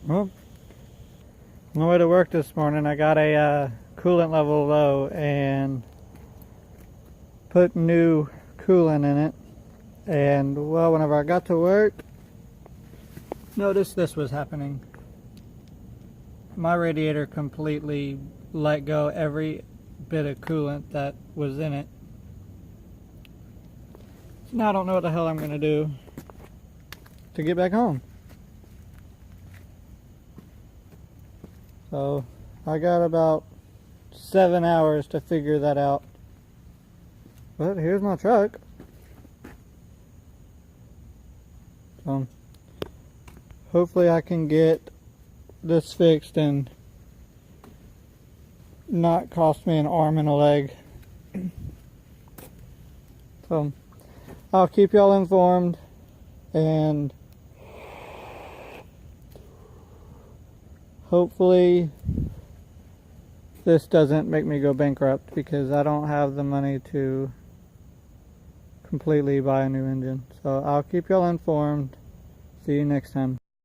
Well, on the way to work this morning, I got a coolant level low and put new coolant in it. And well, whenever I got to work, noticed this was happening. My radiator completely let go every bit of coolant that was in it. So now I don't know what the hell I'm gonna do to get back home. So I got about 7 hours to figure that out. But here's my truck. So hopefully I can get this fixed and not cost me an arm and a leg. So I'll keep y'all informed, and hopefully this doesn't make me go bankrupt, because I don't have the money to completely buy a new engine. So I'll keep y'all informed. See you next time.